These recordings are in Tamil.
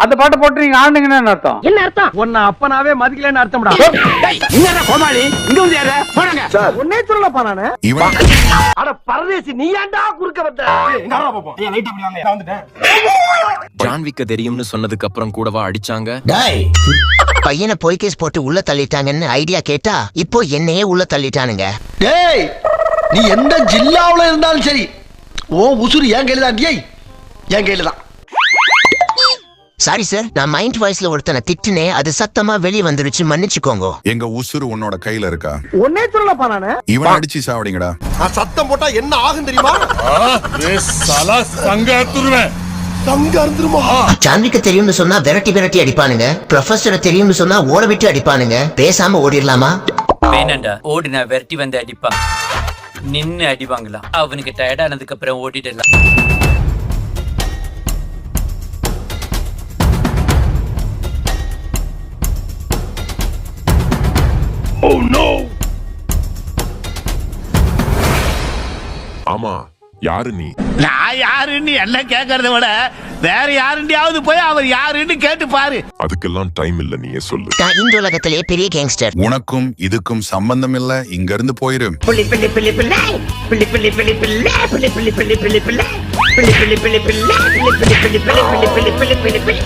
அந்த பாட்டை போட்டு நீங்க ஆடுனீங்கன்னு அர்த்தம். என்ன அர்த்தம்? உன்னை அப்பனாவே மதிக்கலன்னு அர்த்தம்டா. என்ன கோமாளி இங்க வந்து யார போடுங்க சார் உன்னே சொல்லலப்பா நானு. அட பரதேசி நீ ஏன்டா குறுக்க வந்த? எங்க ஆறா பாப்போம். ஏய் லைட் அப்படி வாங்க. நான் வந்துட்டேன். ஜான்விக்க தெரியும்னு சொன்னதுக்கு அப்புறம் கூடவா அடிச்சாங்க? டேய் பையனை போய் கேஸ் போட்டு உள்ள தள்ளிட்டாங்கன்னு ஐடியா கேட்டா இப்போ என்னையே உள்ள தள்ளிட்டானுங்க. டேய் நீ எந்த ஜில்லாவுல இருந்தாலும் சரி ஓ உசுரு என் கையில தான். டேய் என் கையில தான். சாரி சார், நான் மைண்ட் வாய்ஸ்ல ஒருத்தனை திட்டுனே, அது சத்தமா வெளியே வந்துருச்சு, மன்னிச்சுக்கோங்க. எங்க உசுறு உன்னோட கையில இருக்கா? உன்னே சொல்லலப்பா நானு. இவன் அடிச்சு சாவடிங்கடா. சத்தம் போட்டா என்ன ஆகும் தெரியுமா? ஜான்விக்கு தெரியும்னு சொன்னா விரட்டி விரட்டி அடிப்பானுங்க, ப்ரொஃபஸரை தெரியும்னு சொன்னா ஓட விட்டு அடிப்பானுங்க. பேசாம ஓடிடலாமா? வேணாண்டா, ஓடினா விரட்டி வந்து அடிப்பான், நின்னு அடிவாங்களா. அவனுக்கு டயர்ட் ஆனதுக்கு அப்புறம் ஓடிடலாம். ஆமா யாரு நீ? நான் யாருன்னு என்ன கேக்குறத விட வேற யாருண்டியாவது போய் அவர் யாருன்னு கேட்டு பாரு. அதுக்கெல்லாம் டைம் இல்ல, நீயே சொல்லு. நான் இந்த உலகத்திலே பெரிய கேங்ஸ்டர். உனக்கும் இதுக்கும் சம்பந்தம் இல்ல, இங்க இருந்து போயிரு. பிள்ளி பிள்ளி பிள்ளி பிள்ளை பிள்ளி பிள்ளி பிள்ளி பிள்ளை பிள்ளி பிள்ளி பிள்ளி பிள்ளி பிள்ளை பிள்ளி பிள்ளி பிள்ளி பிள்ளை பிள்ளி பிள்ளி பிள்ளி பிள்ளி பிள்ளி பிள்ளி பிள்ளி பிள்ளி பிள்ளி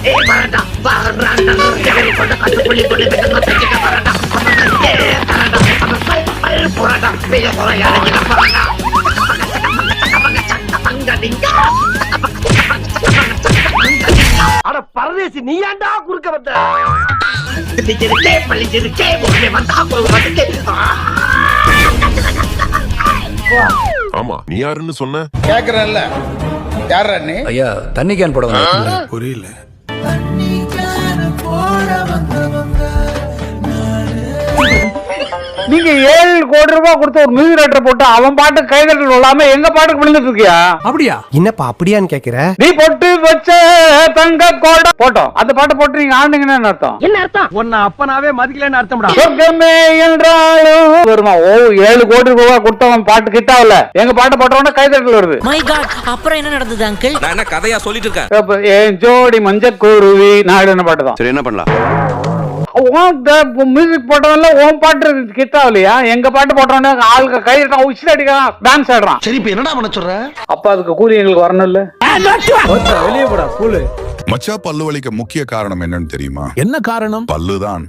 ஏ வரடா வரடா நகரி கொண்ட கட்டு புள்ளி புள்ளி பெட்டங்க பெட்டிக்க வரடா பல் போறடா பெரிய போறயா நீங்க வரடா அட பரதேசி நீ ஏன்டா குறுக்க வந்த? திடிச்சிருக்கே பள்ளிச்சிருக்கே ஒண்ணே வந்தா போகுது. ஆமா நீ யாருன்னு சொன்ன? கேக்குறேன்ல யாரா நீ? ஐயா தண்ணி கேன் போட வந்தா. புரியல. நீங்க 7 கோடி ரூபாய் கொடுத்து ஒரு மியூசிக் டைரக்டர் போட்டு அவன் பாட்டு கைதட்டல் விழாம எங்க பாட்டுக்கு விழுந்துட்டு இருக்கியா? அப்படியா? என்னப்பா அப்படியான்னு கேக்குற? நீ பொட்டு வச்ச தங்க கோட போட்டோம் அந்த பாட்டை போட்டு நீங்க ஆடுனீங்கன்னு அர்த்தம். என்ன அர்த்தம்? உன்னை அப்பனாவே மதிக்கலன்னு அர்த்தம்டா. சொர்க்கமே என்றாலும் வருமா? ஓ 7 கோடி ரூபாய் கொடுத்தவன் பாட்டு கிட்டாவல எங்க பாட்டு போட்டவன கைதட்டல் வருது. மை காட், அப்புறம் என்ன நடந்தது அங்கிள்? நான் என்ன கதையா சொல்லிட்டு இருக்கேன்? ஏன் ஜோடி மஞ்ச குருவி நாடுன பாட்டு தான். சரி என்ன பண்ணலாம்? மியூசிக் போட்டவன்ல உன் பாட்டு கிட்டாவலையா? எங்க பாட்டு போட்டவன ஆளுக்கு கைதட்டான், உச்சில அடிக்கிறான், டான்ஸ் ஆடுறான். சரி இப்ப என்னடா பண்ண சொல்ற? அப்ப அதுக்கு கூலி எங்களுக்கு வரணும் இல்ல? வெளியே போடா கூலு. மச்சா பல்லு வலிக்க முக்கிய காரணம் என்னன்னு தெரியுமா? என்ன காரணம்? பல்லுதான்.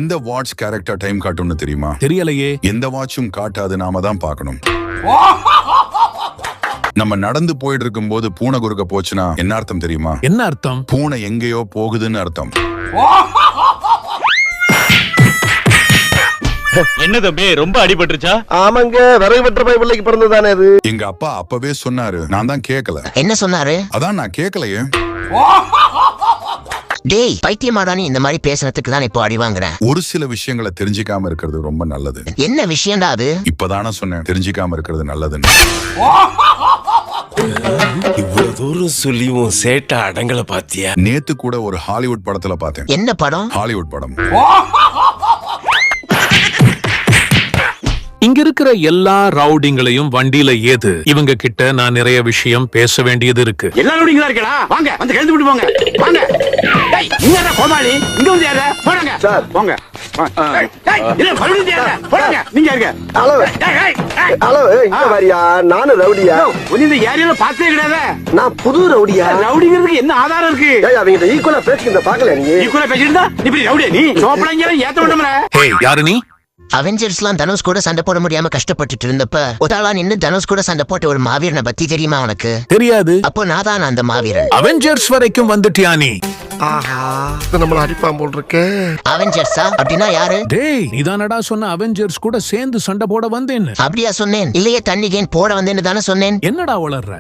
எந்த வாட்ச் கேரக்டர் டைம் காட்டும்னு தெரியுமா? தெரியலையே. எந்த வாட்சும் காட்டாது, நாம தான் பார்க்கணும். நம்ம நடந்து போயிட்டு இருக்கும் போது பூனை குறுக்க போச்சுன்னா என்ன அர்த்தம் தெரியுமா? என்ன அர்த்தம்? பூனை எங்கேயோ போகுதுன்னு அர்த்தம். என்ன தம்பி ரொம்ப அடிபட்டுருச்சா? ஆமாங்க, விறகு வெற்ற பை பிள்ளைக்கு பிறந்ததானே அது. எங்க அப்பா அப்பவே சொன்னாரு, நான் தான் கேட்கல. என்ன சொன்னாரு? அதான் நான் கேட்கலையே. டேய் பைத்தியமாடானி, இந்த மாதிரி பேசுறதுக்கு தான் இப்போ அடி வாங்குறேன். ஒரு சில விஷயங்களை தெரிஞ்சுக்காம இருக்கிறது ரொம்ப நல்லது. என்ன விஷயம்டா அது? இப்பதானே சொன்னேன் தெரிஞ்சுக்காம இருக்கிறது நல்லதுன்னு. இவ்வளவு தூரம் சொல்லியும் சேட்டா அடங்கல பாத்தியா? நேத்து கூட ஒரு ஹாலிவுட் படத்துல பார்த்தேன். என்ன படம்? ஹாலிவுட் படம். இங்க இருக்கிற எல்லா ரவுடிங்களையும் வண்டியில ஏது. இவங்க கிட்ட நான் நிறைய விஷயம் பேச வேண்டியது இருக்கு. எல்லா ரவுடிங்களா இருக்கடா, வாங்க வந்து கழுத்து விட்டு போங்க. வாங்க. டேய் நீங்க கோமாளி இங்க வந்து யார போடுங்க சார் போங்க. டேய் இல்ல மறுபடியும் யார போடுங்க. நீங்க இருங்க. ஹலோ ஹலோ இங்க வரியா? நானும் ரவுடியா? இந்த ஏரியால பார்த்தே கிடையாது. நான் புது ரவுடியா? ரவுடிங்கிறதுக்கு என்ன ஆதாரம் இருக்கு? ஏய் அவங்க ஈக்குவலா பேசிக்கிட்ட பாக்கல நீ? ஈக்குவலா பேசிட்டு நீ இப்படி ரவுடியா? நீ சோப்பளங்க ஏத்த விடுமற. ஹே யாரு நீ? அவெஞ்சர்ஸ்லாம் தனுஷ் கூட சண்டை போட முடியாம கஷ்டப்பட்டுட்டு இருந்தப்ப ஒத்தாளா நின்னு தனுஷ் கூட சண்டை போட்ட ஒரு மாவீரனை பத்தி தெரியுமா உனக்கு? தெரியாது. அப்போ நான் தான் அந்த மாவீரன். அவெஞ்சர்ஸ் வரைக்கும் வந்துட்டியா நீ? ஆஹா நம்மள அடிப்பான் போல் இருக்கு. அவெஞ்சர்ஸா? அப்படின்னா யாரு? டேய் நீதானடா சொன்ன அவெஞ்சர்ஸ் கூட சேர்ந்து சண்டை போட வந்தேன்னு. அப்படியா சொன்னேன்? இல்லையே தண்ணி கேன் போட வந்தேன்னு தானே சொன்னேன். என்னடா வளர்ற?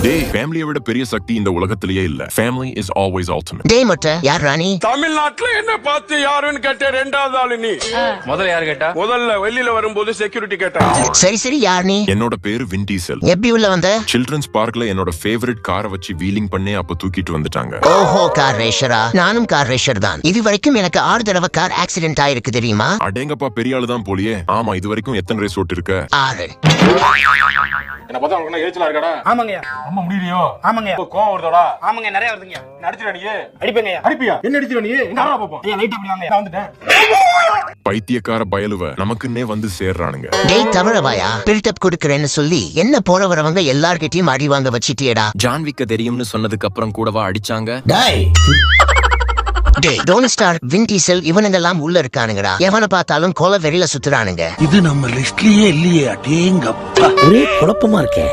டேய் ஃபேமிலியை விட பெரிய சக்தி இந்த உலகத்திலேயே இல்ல. Family is always ultimate. டேய் மொட்டை, யார் ராணி? தமிழ்நாட்டுல என்ன பார்த்து யாருன்னு கேட்ட ரெண்டாவது ஆளு நீ. முதல்ல யாரு கேட்டா? முதல்ல வெளியில வரும்போது செக்யூரிட்டி கேட்டா. சரி யார் நீ? என்னோட பேரு வின் டீசல். எப்படி உள்ள வந்த? சில்ட்ரன்ஸ் பார்க்ல என்னோட ஃபேவரட் காரை வச்சு வீலிங் பண்ணி அப்ப தூக்கிட்டு வந்துட்டாங்க. ஓஹோ, கார் ரேஷரா? நானும் கார் ரேஷர் தான். இது வரைக்கும் எனக்கு 6 தடவை கார் ஆக்சிடென்ட் ஆயிருக்கு தெரியுமா? அடேங்கப்பா, பெரிய ஆளு தான் போலியே. ஆமா, இது வரைக்கும் எத்தனை ரேஸ் ஓட்டு இருக்க? 6. என்ன பார்த்தா உனக்கு எரிச்சலா இருக்கடா? ஆமாங்கய்யா. ரொம்ப முடியலையோ? ஆமாங்கய்யா. கோவம் வருதோடா? ஆமாங்க, நிறைய வருதுங்க. அடிச்சிட நீ? அடிப்பேங்கய்யா. அடிப்பியா? என்ன அடிச்சிட நீ? எங்க ஆளா பாப்போம். ஐயா லைட் அப்படி வாங்க, நான் வந்துட்டேன். பைத்தியக்கார பயலுவ நமக்குன்னே வந்து சேர்றானுங்க. டேய் தமிழவாயா, பில்டப் கொடுக்கறேன்னு சொல்லி என்ன போற வரவங்க எல்லார்கிட்டயும் அடி வாங்க வச்சிட்டியடா. ஜான் விக்க தெரியும்னு சொன்னதுக்கு அப்புறம் கூடவா அடிச்சாங்க? டேய் டோனி ஸ்டார், வின் டீசல் இவனுங்கெல்லாம் உள்ள இருக்கானுங்கடா. எவனை பார்த்தாலும் கொலை வெறியில சுத்துறானுங்க. இது நம்ம லிஸ்ட்லயே இல்லையே. அடேங்கப்பா, ஒரே குழப்பமா இருக்கே.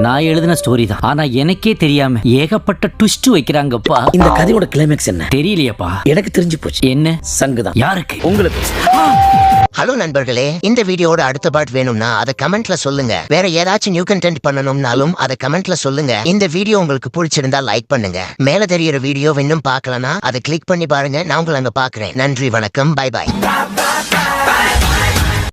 நான் எழுதின ஸ்டோரி தான், ஆனா எனக்கே தெரியாம ஏகப்பட்ட ட்விஸ்ட் வைக்கிறாங்கப்பா. இந்த கதையோட கிளைமேக்ஸ் என்ன தெரியலையப்பா. எனக்கு தெரிஞ்சு போச்சு. என்ன? சங்குதான். யாருக்கு? உங்களுக்கு. ஹலோ நண்பர்களே, இந்த வீடியோட அடுத்த பார்ட் வேணும்னா அதை கமெண்ட்ல சொல்லுங்க. வேற ஏதாச்சும் நியூ கண்டென்ட் பண்ணணும்னாலும் அதை கமெண்ட்ல சொல்லுங்க. இந்த வீடியோ உங்களுக்கு பிடிச்சிருந்தா லைக் பண்ணுங்க. மேல தெரியுற வீடியோ இன்னும் பார்க்கலனா அதை கிளிக் பண்ணி பாருங்க. நான் உங்களை அங்க பாக்குறேன். நன்றி, வணக்கம், பை பாய்.